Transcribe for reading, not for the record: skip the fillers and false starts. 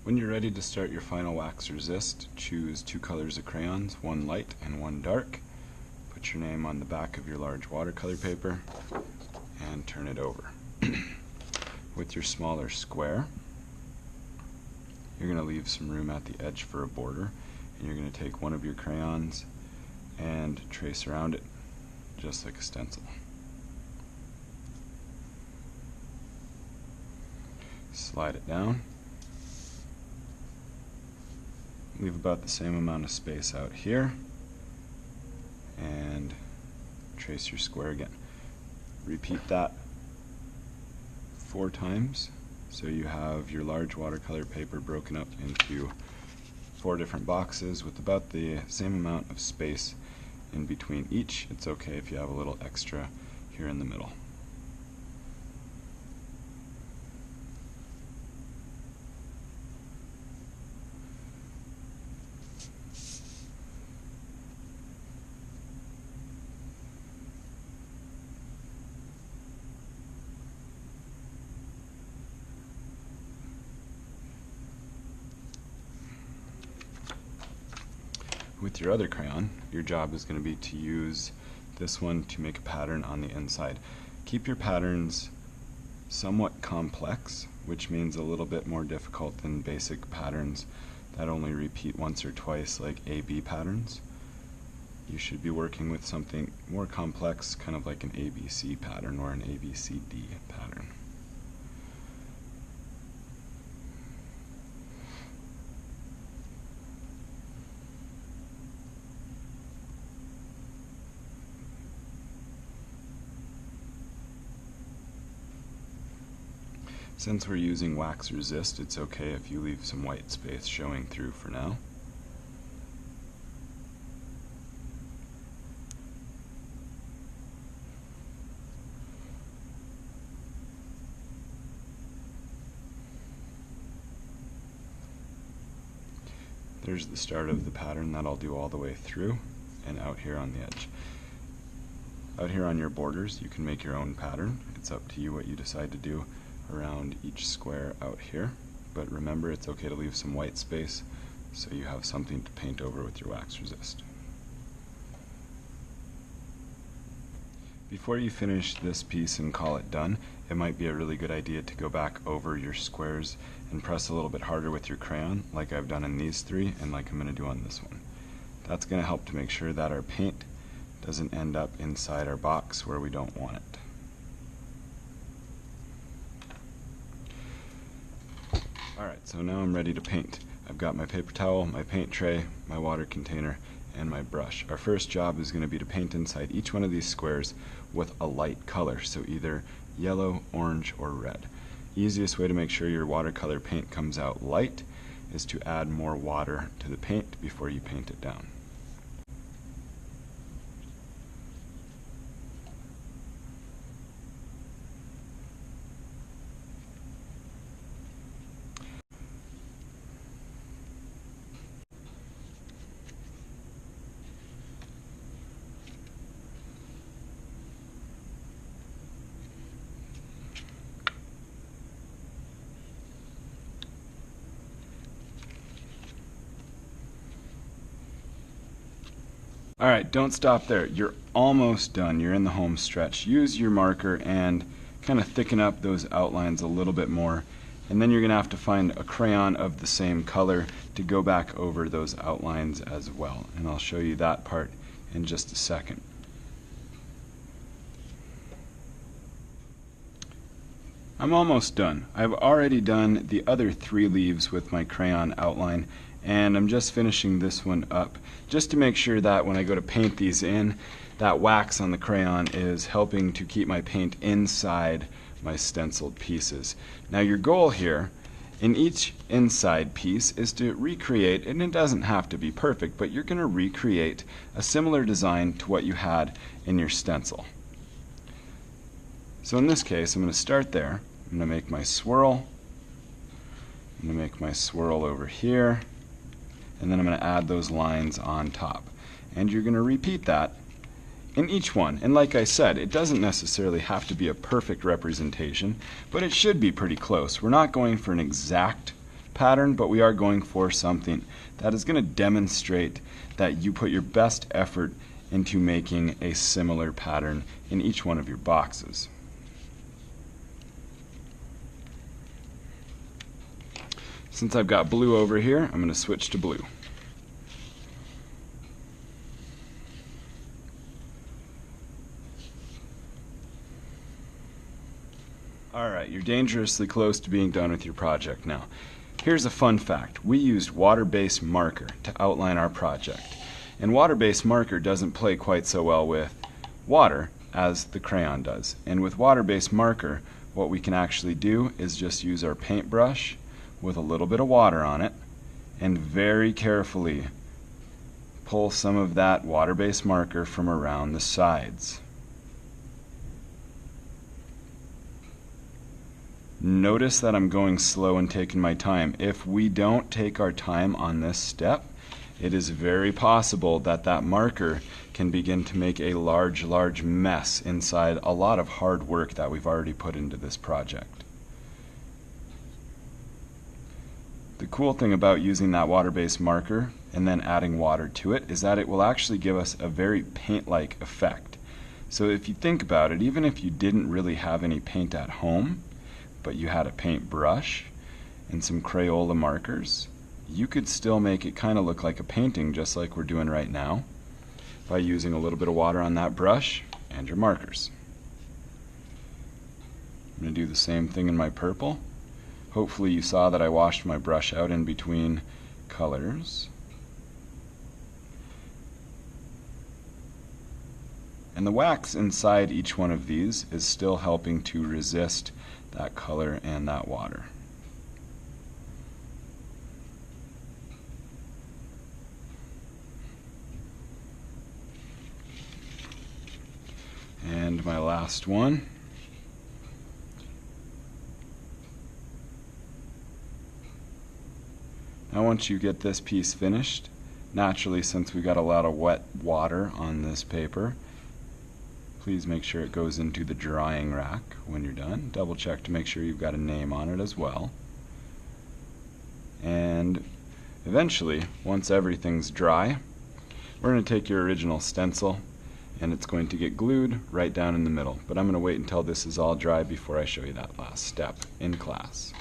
When you're ready to start your final wax resist, choose two colors of crayons, one light and one dark. Put your name on the back of your large watercolor paper and turn it over. With your smaller square, you're going to leave some room at the edge for a border, and you're going to take one of your crayons and trace around it just like a stencil. Slide it down. Leave about the same amount of space out here and trace your square again. Repeat that 4 times so you have your large watercolor paper broken up into 4 different boxes with about the same amount of space in between each. It's okay if you have a little extra here in the middle. With your other crayon, your job is going to be to use this one to make a pattern on the inside. Keep your patterns somewhat complex, which means a little bit more difficult than basic patterns that only repeat once or twice, like A-B patterns. You should be working with something more complex, kind of like an ABC pattern or an ABCD pattern. Since we're using wax resist, it's okay if you leave some white space showing through for now. There's the start of the pattern that I'll do all the way through and out here on the edge. Out here on your borders, you can make your own pattern. It's up to you what you decide to do around each square out here, but remember, it's okay to leave some white space so you have something to paint over with your wax resist. Before you finish this piece and call it done, it might be a really good idea to go back over your squares and press a little bit harder with your crayon, like I've done in these 3 and like I'm going to do on this one. That's going to help to make sure that our paint doesn't end up inside our box where we don't want it. Alright, so now I'm ready to paint. I've got my paper towel, my paint tray, my water container, and my brush. Our first job is going to be to paint inside each one of these squares with a light color, so either yellow, orange, or red. Easiest way to make sure your watercolor paint comes out light is to add more water to the paint before you paint it down. Alright, don't stop there. You're almost done. You're in the home stretch. Use your marker and kind of thicken up those outlines a little bit more. And then you're going to have to find a crayon of the same color to go back over those outlines as well. And I'll show you that part in just a second. I'm almost done. I've already done the other 3 leaves with my crayon outline, and I'm just finishing this one up just to make sure that when I go to paint these in, that wax on the crayon is helping to keep my paint inside my stenciled pieces. Now your goal here in each inside piece is to recreate, and it doesn't have to be perfect, but you're going to recreate a similar design to what you had in your stencil. So in this case, I'm going to start there. I'm going to make my swirl. I'm going to make my swirl over here. And then I'm going to add those lines on top. And you're going to repeat that in each one. And like I said, it doesn't necessarily have to be a perfect representation, but it should be pretty close. We're not going for an exact pattern, but we are going for something that is going to demonstrate that you put your best effort into making a similar pattern in each one of your boxes. Since I've got blue over here, I'm going to switch to blue. Alright, you're dangerously close to being done with your project now. Here's a fun fact. We used water-based marker to outline our project. And water-based marker doesn't play quite so well with water as the crayon does. And with water-based marker, what we can actually do is just use our paintbrush with a little bit of water on it and very carefully pull some of that water-based marker from around the sides. Notice that I'm going slow and taking my time. If we don't take our time on this step, it is very possible that that marker can begin to make a large mess inside a lot of hard work that we've already put into this project. The cool thing about using that water-based marker and then adding water to it is that it will actually give us a very paint-like effect. So if you think about it, even if you didn't really have any paint at home, but you had a paintbrush and some Crayola markers, you could still make it kind of look like a painting, just like we're doing right now, by using a little bit of water on that brush and your markers. I'm going to do the same thing in my purple. Hopefully you saw that I washed my brush out in between colors. And the wax inside each one of these is still helping to resist that color and that water. And my last one. Now once you get this piece finished, naturally since we got a lot of wet water on this paper, please make sure it goes into the drying rack when you're done. Double check to make sure you've got a name on it as well. And eventually, once everything's dry, we're going to take your original stencil and it's going to get glued right down in the middle. But I'm going to wait until this is all dry before I show you that last step in class.